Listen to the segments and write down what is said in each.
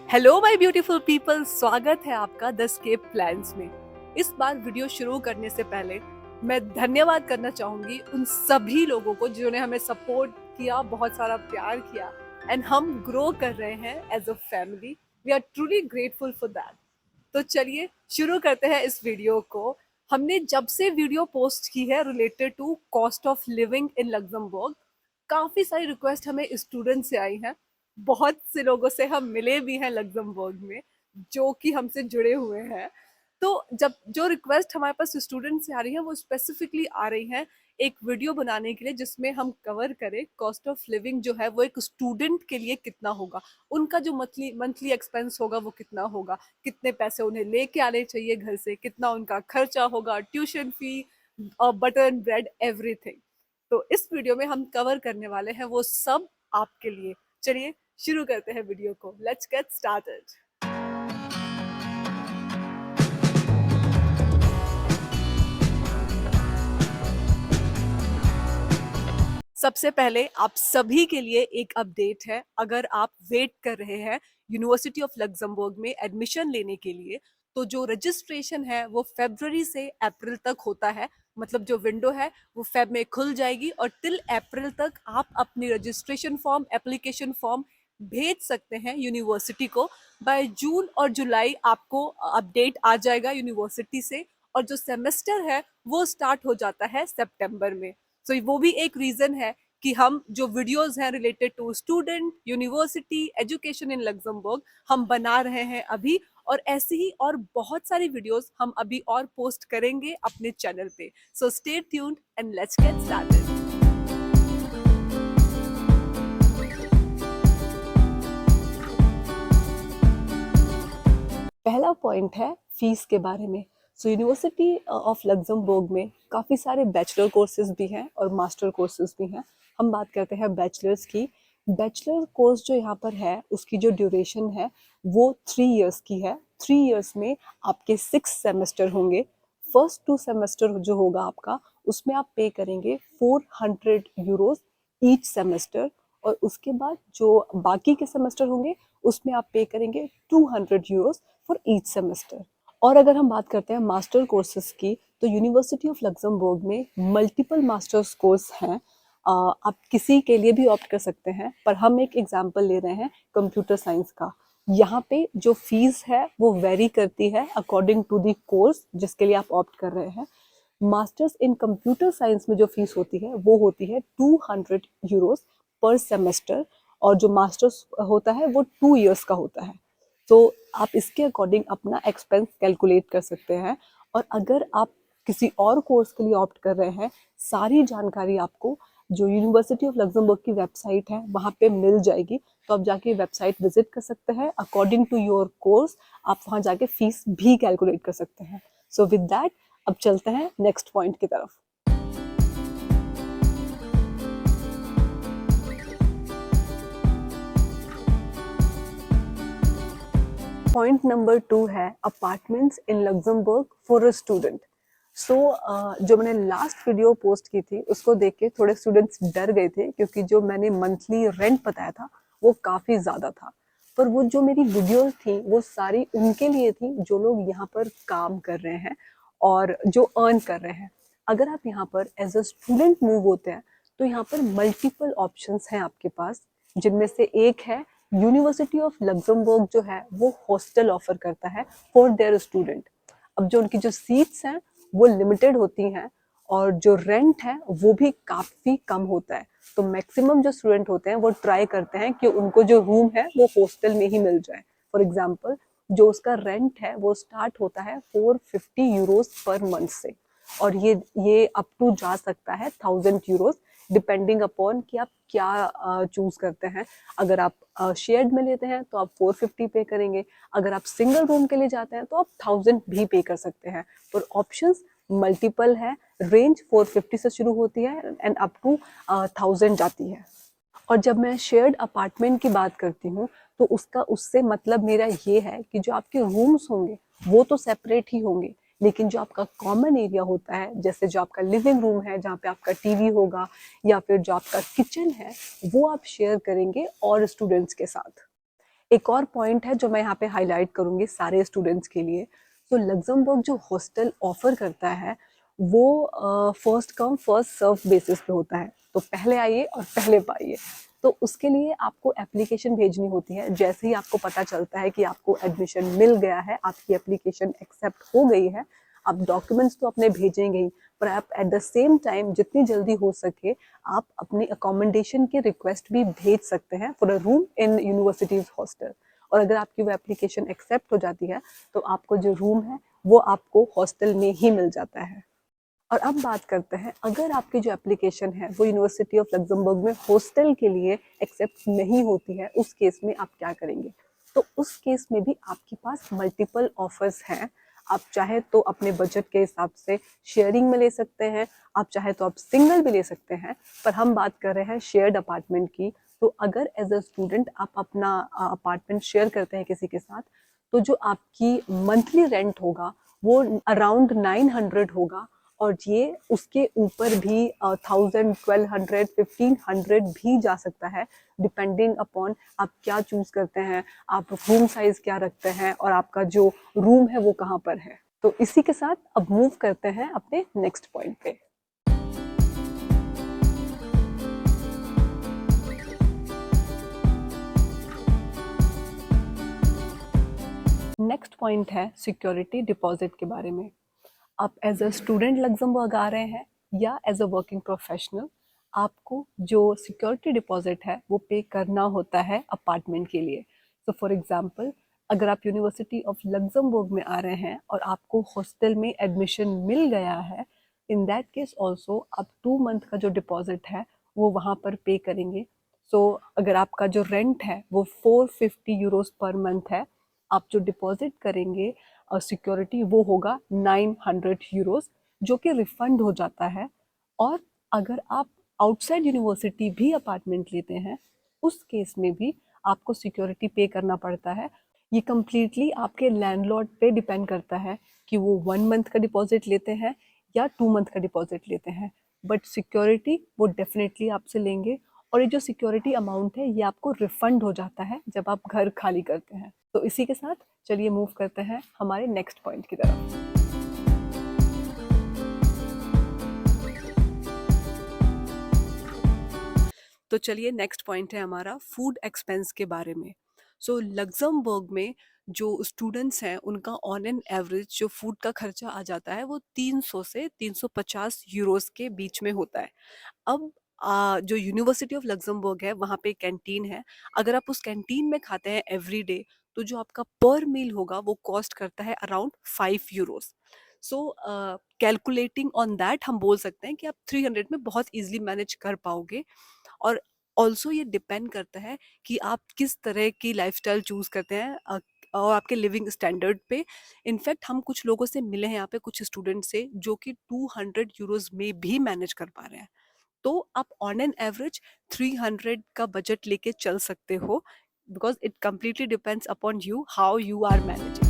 Hello my beautiful people, स्वागत है आपका द स्केप प्लान्स में। इस बार वीडियो शुरू करने से पहले मैं धन्यवाद करना चाहूंगी उन सभी लोगों को जिन्होंने हमें सपोर्ट किया, बहुत सारा प्यार किया एंड हम ग्रो कर रहे हैं as a family. We are truly grateful for that. तो चलिए शुरू करते हैं इस वीडियो को। हमने जब से वीडियो पोस्ट की है related to cost of living in Luxembourg, काफी सारी रिक्वेस्ट हमें स्टूडेंट से आई हैं। बहुत से लोगों से हम मिले भी हैं लग्जमबर्ग में, जो कि हमसे जुड़े हुए हैं। तो जब जो रिक्वेस्ट हमारे पास स्टूडेंट से आ रही है वो स्पेसिफिकली आ रही है एक वीडियो बनाने के लिए जिसमें हम कवर करें कॉस्ट ऑफ लिविंग जो है वो एक स्टूडेंट के लिए कितना होगा, उनका जो मंथली मंथली एक्सपेंस होगा वो कितना होगा, कितने पैसे उन्हें लेके आने चाहिए घर से, कितना उनका खर्चा होगा, ट्यूशन फी और बटर एंड ब्रेड एवरीथिंग। तो इस वीडियो में हम कवर करने वाले हैं वो सब आपके लिए। चलिए शुरू करते हैं वीडियो को। Let's get started. सबसे पहले आप सभी के लिए एक अपडेट है। अगर आप वेट कर रहे हैं यूनिवर्सिटी ऑफ लग्जमबर्ग में एडमिशन लेने के लिए, तो जो रजिस्ट्रेशन है वो फरवरी से अप्रैल तक होता है। मतलब जो विंडो है वो फेब में खुल जाएगी और टिल अप्रैल तक आप अपनी रजिस्ट्रेशन फॉर्म, एप्लीकेशन फॉर्म भेज सकते हैं यूनिवर्सिटी को। बाय जून और जुलाई आपको अपडेट आ जाएगा यूनिवर्सिटी से, और जो सेमेस्टर है वो स्टार्ट हो जाता है सितंबर में। तो वो भी एक रीजन है कि हम जो वीडियोस हैं related to student, university, education in Luxembourg हम बना रहे हैं अभी। और ऐसी ही और बहुत सारी वीडियोस हम अभी और पोस्ट करेंगे अपने चैनल पे। So stay tuned and let's get started. पहला पॉइंट है फीस के बारे में। सो यूनिवर्सिटी ऑफ लग्जमबर्ग में काफ़ी सारे बैचलर कोर्सेज भी हैं और मास्टर कोर्सेज भी हैं। हम बात करते हैं बैचलर्स की। बैचलर कोर्स जो यहाँ पर है उसकी जो ड्यूरेशन है वो 3 इयर्स की है। 3 इयर्स में आपके 6 सेमेस्टर होंगे। फर्स्ट 2 सेमेस्टर जो होगा आपका, उसमें आप पे करेंगे 400 यूरोज ईच सेमेस्टर, और उसके बाद जो बाकी के सेमेस्टर होंगे उसमें आप पे करेंगे 200 यूरोज फॉर ईच सेमेस्टर। और अगर हम बात करते हैं मास्टर कोर्सेज की, तो यूनिवर्सिटी ऑफ लग्जमबर्ग में मल्टीपल मास्टर्स कोर्स हैं। आप किसी के लिए भी ऑप्ट कर सकते हैं, पर हम एक एग्जांपल ले रहे हैं कंप्यूटर साइंस का। यहाँ पे जो फीस है वो वेरी करती है अकॉर्डिंग टू द कोर्स जिसके लिए आप ऑप्ट कर रहे हैं। मास्टर्स इन कंप्यूटर साइंस में जो फीस होती है वो होती है 200 यूरोज पर सेमेस्टर, और जो मास्टर्स होता है वो 2 इयर्स का होता है। तो आप इसके अकॉर्डिंग अपना एक्सपेंस कैलकुलेट कर सकते हैं। और अगर आप किसी और कोर्स के लिए ऑप्ट कर रहे हैं, सारी जानकारी आपको जो यूनिवर्सिटी ऑफ लग्जमबर्ग की वेबसाइट है वहाँ पे मिल जाएगी। तो आप जाके वेबसाइट विजिट कर सकते हैं, अकॉर्डिंग टू योर कोर्स आप वहाँ जाके फीस भी कैलकुलेट कर सकते हैं। सो विद दैट अब चलते हैं नेक्स्ट पॉइंट की तरफ। पॉइंट नंबर 2 है apartments in Luxembourg for a student. So जो मैंने लास्ट वीडियो पोस्ट की थी उसको देख के थोड़े स्टूडेंट्स डर गए थे, क्योंकि जो मैंने मंथली रेंट बताया था वो काफ़ी ज़्यादा था। पर वो जो मेरी वीडियोस थी वो सारी उनके लिए थी जो लोग यहाँ पर काम कर रहे हैं और जो अर्न कर रहे हैं। अगर आप यहाँ पर एज अ स्टूडेंट मूव होते हैं तो यहाँ पर मल्टीपल ऑप्शंस हैं आपके पास, जिनमें से एक है यूनिवर्सिटी ऑफ लग्जमबर्ग जो है वो हॉस्टल ऑफर करता है फॉर देयर स्टूडेंट। अब जो उनकी जो सीट्स हैं वो लिमिटेड होती हैं, और जो रेंट है वो भी काफ़ी कम होता है। तो मैक्सिमम जो स्टूडेंट होते हैं वो ट्राई करते हैं कि उनको जो रूम है वो हॉस्टल में ही मिल जाए। फॉर एग्जाम्पल जो उसका रेंट है वो स्टार्ट होता है 450 यूरोज पर मंथ से, और ये अप टू जा सकता है 1000 यूरोज, डिपेंडिंग अपॉन कि आप क्या चूज करते हैं। अगर आप शेयर्ड में लेते हैं तो आप 450 पे करेंगे, अगर आप सिंगल रूम के लिए जाते हैं तो आप 1000 भी पे कर सकते हैं। और ऑप्शंस मल्टीपल है, रेंज 450 से शुरू होती है एंड अप टू 1000 जाती है। और जब मैं शेयर्ड अपार्टमेंट की बात करती हूँ तो उससे मतलब मेरा ये है कि जो आपके रूम्स होंगे वो तो सेपरेट ही होंगे, लेकिन जो आपका कॉमन एरिया होता है, जैसे जो आपका लिविंग रूम है जहाँ पे आपका टीवी होगा, या फिर जो आपका किचन है, वो आप शेयर करेंगे और स्टूडेंट्स के साथ। एक और पॉइंट है जो मैं यहाँ पे हाईलाइट करूंगी सारे स्टूडेंट्स के लिए। तो लग्जमबर्ग जो हॉस्टल ऑफर करता है वो first come first serve basis पे होता है, तो पहले आइए और पहले पाइए। तो उसके लिए आपको एप्लीकेशन भेजनी होती है। जैसे ही आपको पता चलता है कि आपको एडमिशन मिल गया है, आपकी एप्लीकेशन एक्सेप्ट हो गई है, आप डॉक्यूमेंट्स तो अपने भेजेंगे ही, पर आप एट द सेम टाइम जितनी जल्दी हो सके आप अपनी अकोमोडेशन की रिक्वेस्ट भी भेज सकते हैं for a room in universities hostel. और अगर आपकी वो एप्लीकेशन एक्सेप्ट हो जाती है तो आपको जो रूम है वो आपको हॉस्टल में ही मिल जाता है। और अब बात करते हैं, अगर आपकी जो एप्लीकेशन है वो यूनिवर्सिटी ऑफ लग्जमबर्ग में हॉस्टल के लिए एक्सेप्ट नहीं होती है, उस केस में आप क्या करेंगे? तो उस केस में भी आपके पास मल्टीपल ऑफर्स हैं। आप चाहे तो अपने बजट के हिसाब से शेयरिंग में ले सकते हैं, आप चाहे तो आप सिंगल भी ले सकते हैं, पर हम बात कर रहे हैं शेयर्ड अपार्टमेंट की। तो अगर एज अ स्टूडेंट आप अपना अपार्टमेंट शेयर करते हैं किसी के साथ, तो जो आपकी मंथली रेंट होगा वो अराउंड 900 होगा, और ये उसके ऊपर भी 1000, 1200, 1500 भी जा सकता है, डिपेंडिंग अपॉन आप क्या चूज करते हैं, आप रूम साइज क्या रखते हैं, और आपका जो रूम है वो कहाँ पर है। तो इसी के साथ अब मूव करते हैं अपने नेक्स्ट पॉइंट पे। नेक्स्ट पॉइंट है सिक्योरिटी डिपॉजिट के बारे में। आप एज अ स्टूडेंट लग्जमबर्ग आ रहे हैं या एज अ वर्किंग प्रोफेशनल, आपको जो सिक्योरिटी डिपॉजिट है वो पे करना होता है अपार्टमेंट के लिए। तो फॉर एग्जांपल, अगर आप यूनिवर्सिटी ऑफ लग्जमबर्ग में आ रहे हैं और आपको हॉस्टल में एडमिशन मिल गया है, इन दैट केस ऑल्सो आप 2 मंथ का जो डिपॉजिट है वो वहाँ पर पे करेंगे। सो अगर आपका जो रेंट है वो 450 यूरोस पर मंथ है, आप जो डिपॉजिट करेंगे सिक्योरिटी वो होगा 900 यूरोस, जो कि रिफंड हो जाता है। और अगर आप आउटसाइड यूनिवर्सिटी भी अपार्टमेंट लेते हैं, उस केस में भी आपको सिक्योरिटी पे करना पड़ता है। ये कम्प्लीटली आपके लैंडलॉर्ड पे डिपेंड करता है कि वो 1 मंथ का डिपॉजिट लेते हैं या 2 मंथ का डिपॉजिट लेते हैं, बट सिक्योरिटी वो डेफिनेटली आपसे लेंगे। और ये जो सिक्योरिटी अमाउंट है ये आपको रिफंड हो जाता है जब आप घर खाली करते हैं। तो इसी के साथ चलिए मूव करते हैं हमारे नेक्स्ट पॉइंट की तरफ। तो चलिए नेक्स्ट पॉइंट है हमारा फूड एक्सपेंस के बारे में। सो लग्जमबर्ग में जो स्टूडेंट्स हैं उनका ऑन एन एवरेज जो फूड का खर्चा आ जाता है वो 300 से 350 यूरोस के बीच में होता है। अब जो यूनिवर्सिटी ऑफ लग्जमबर्ग है वहाँ पे कैंटीन है। अगर आप उस कैंटीन में खाते हैं एवरी डे, तो जो आपका पर मील होगा वो कॉस्ट करता है around 5 Euros. So calculating on that हम बोल सकते हैं कि आप 300 में बहुत इजीली मैनेज कर पाओगे। और ऑल्सो ये डिपेंड करता है कि आप किस तरह की लाइफस्टाइल चूज करते हैं और आपके लिविंग स्टैंडर्ड पे। इनफैक्ट हम कुछ लोगों से मिले हैं यहाँ पे, कुछ स्टूडेंट से जो कि 200 यूरोस में भी मैनेज कर पा रहे हैं। तो आप ऑन एन एवरेज 300 का बजट लेके चल सकते हो, because it completely depends upon you how you are managing.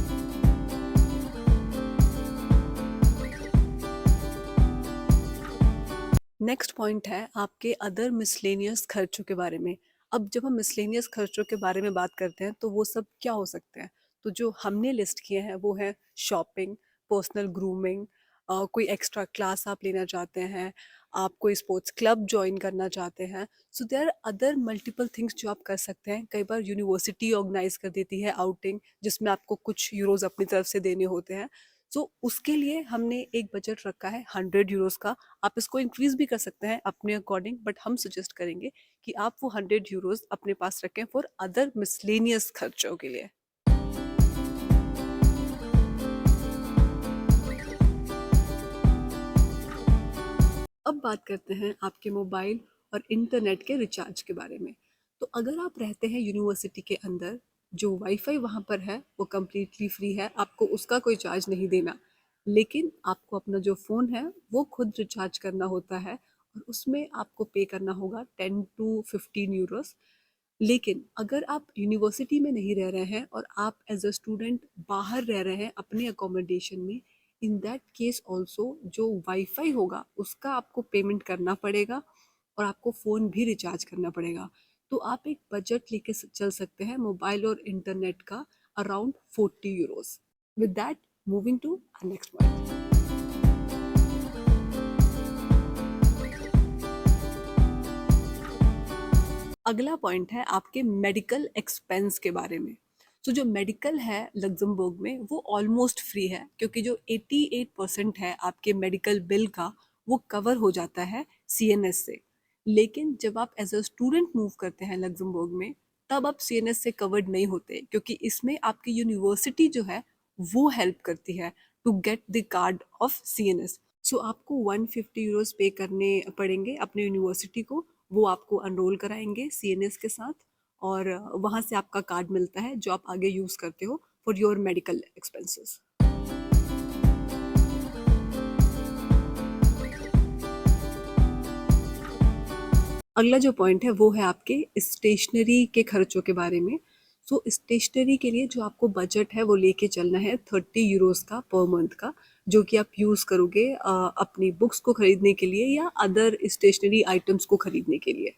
Next point है आपके अदर मिसलेनियस खर्चों के बारे में। अब जब हम मिसलेनियस खर्चों के बारे में बात करते हैं तो वो सब क्या हो सकते हैं? तो जो हमने लिस्ट किए हैं वो है शॉपिंग, पर्सनल ग्रूमिंग, कोई एक्स्ट्रा क्लास आप लेना चाहते हैं, आप कोई स्पोर्ट्स क्लब ज्वाइन करना चाहते हैं। So there are other multiple things जो आप कर सकते हैं। कई बार यूनिवर्सिटी ऑर्गेनाइज कर देती है आउटिंग, जिसमें आपको कुछ यूरोज अपनी तरफ से देने होते हैं। सो उसके लिए हमने एक बजट रखा है 100 यूरोस का। आप इसको इंक्रीज भी कर सकते हैं अपने अकॉर्डिंग, बट हम सजेस्ट करेंगे कि आप वो 100 यूरोस अपने पास रखें फॉर अदर मिसलेनियस खर्चों के लिए। अब बात करते हैं आपके मोबाइल और इंटरनेट के रिचार्ज के बारे में। तो अगर आप रहते हैं यूनिवर्सिटी के अंदर, जो वाईफाई वहाँ पर है वो कम्प्लीटली फ्री है, आपको उसका कोई चार्ज नहीं देना। लेकिन आपको अपना जो फ़ोन है वो खुद रिचार्ज करना होता है, और उसमें आपको पे करना होगा 10 to 15 यूरोस। लेकिन अगर आप यूनिवर्सिटी में नहीं रह रहे हैं और आप एज अ स्टूडेंट बाहर रह रहे हैं अपने अकोमोडेशन में, इन दैट केस ऑल्सो जो वाईफाई होगा उसका आपको पेमेंट करना पड़ेगा, और आपको फ़ोन भी रिचार्ज करना पड़ेगा। तो आप एक बजट लेके चल सकते हैं मोबाइल और इंटरनेट का around 40 euros. With that moving to next point. अगला पॉइंट है आपके मेडिकल एक्सपेंस के बारे में। तो जो मेडिकल है लग्जमबर्ग में वो ऑलमोस्ट फ्री है, क्योंकि जो 88% है आपके मेडिकल बिल का वो कवर हो जाता है सीएनएस से। लेकिन जब आप एज अ स्टूडेंट मूव करते हैं लग्जमबर्ग में, तब आप सीएनएस से कवर्ड नहीं होते, क्योंकि इसमें आपकी यूनिवर्सिटी जो है वो हेल्प करती है to get the card of CNS. So आपको 150 यूरोस पे करने पड़ेंगे अपने यूनिवर्सिटी को, वो आपको अनरोल कराएंगे सीएनएस के साथ, और वहाँ से आपका कार्ड मिलता है जो आप आगे यूज़ करते हो फॉर योर मेडिकल एक्सपेंसेस। अगला जो पॉइंट है वो है आपके स्टेशनरी के खर्चों के बारे में। सो स्टेशनरी के लिए जो आपको बजट है वो लेके चलना है 30 यूरोस का पर मंथ का, जो कि आप यूज़ करोगे अपनी बुक्स को खरीदने के लिए या अदर स्टेशनरी आइटम्स को खरीदने के लिए।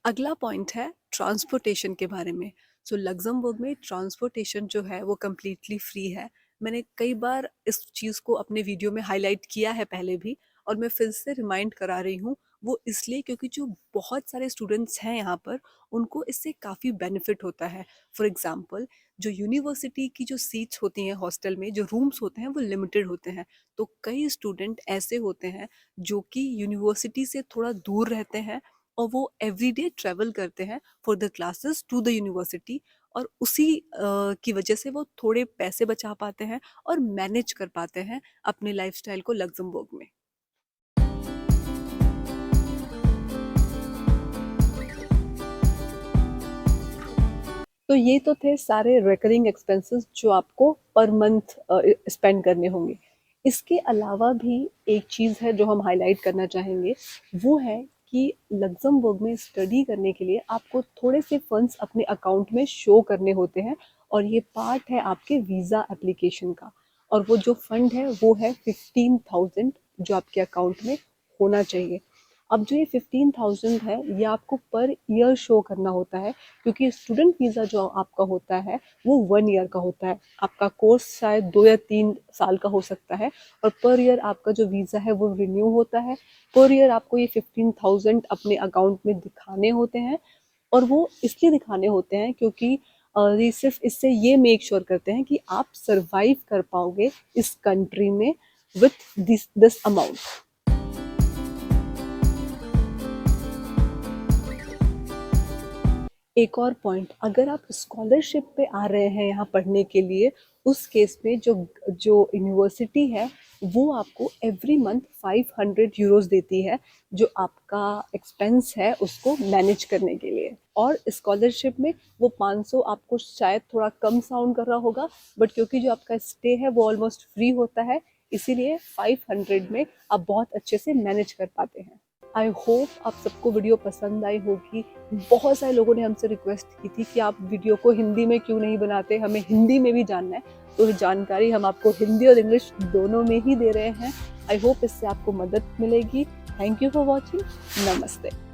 अगला पॉइंट है ट्रांसपोर्टेशन के बारे में। सो लग्जमबर्ग में ट्रांसपोर्टेशन जो है वो कम्प्लीटली फ्री है। मैंने कई बार इस चीज़ को अपने वीडियो में हाईलाइट किया है पहले भी, और मैं फिर से रिमाइंड करा रही हूँ। वो इसलिए क्योंकि जो बहुत सारे स्टूडेंट्स हैं यहाँ पर, उनको इससे काफ़ी बेनिफिट होता है। फॉर एग्ज़ाम्पल, जो यूनिवर्सिटी की जो सीट्स होती हैं हॉस्टल में, जो रूम्स होते हैं वो लिमिटेड होते हैं। तो कई स्टूडेंट ऐसे होते हैं जो कि यूनिवर्सिटी से थोड़ा दूर रहते हैं, और वो एवरीडे ट्रैवल करते हैं for the classes to the university, और उसी की वजह से वो थोड़े पैसे बचा पाते हैं और मैनेज कर पाते हैं अपने लाइफस्टाइल को लग्जमबर्ग में। तो ये तो थे सारे रिकरिंग एक्सपेंसेस जो आपको पर मंथ स्पेंड करने होंगे। इसके अलावा भी एक चीज़ है जो हम हाईलाइट करना चाहेंगे, वो है कि लग्जमबर्ग में स्टडी करने के लिए आपको थोड़े से फंड्स अपने अकाउंट में शो करने होते हैं, और ये पार्ट है आपके वीज़ा एप्लीकेशन का। और वो जो फंड है वो है 15,000, जो आपके अकाउंट में होना चाहिए। अब जो ये 15,000 है ये आपको पर ईयर शो करना होता है, क्योंकि स्टूडेंट वीज़ा जो आपका होता है वो 1 ईयर का होता है। आपका कोर्स शायद 2 या 3 साल का हो सकता है, और पर ईयर आपका जो वीज़ा है वो रिन्यू होता है। पर ईयर आपको ये 15,000 अपने अकाउंट में दिखाने होते हैं, और वो इसलिए दिखाने होते हैं क्योंकि ये सिर्फ इससे ये मेक श्योर करते हैं कि आप सरवाइव कर पाओगे इस कंट्री में विथ दिस अमाउंट। एक और पॉइंट, अगर आप स्कॉलरशिप पे आ रहे हैं यहाँ पढ़ने के लिए, उस केस में जो जो यूनिवर्सिटी है वो आपको एवरी मंथ 500 यूरोस देती है, जो आपका एक्सपेंस है उसको मैनेज करने के लिए। और स्कॉलरशिप में वो 500 आपको शायद थोड़ा कम साउंड कर रहा होगा, बट क्योंकि जो आपका स्टे है वो ऑलमोस्ट फ्री होता है, इसीलिए 500 में आप बहुत अच्छे से मैनेज कर पाते हैं। आई होप आप सबको वीडियो पसंद आई होगी। बहुत सारे लोगों ने हमसे रिक्वेस्ट की थी कि आप वीडियो को हिंदी में क्यों नहीं बनाते, हमें हिंदी में भी जानना है। तो जानकारी हम आपको हिंदी और इंग्लिश दोनों में ही दे रहे हैं। आई होप इससे आपको मदद मिलेगी। Thank you for watching. नमस्ते।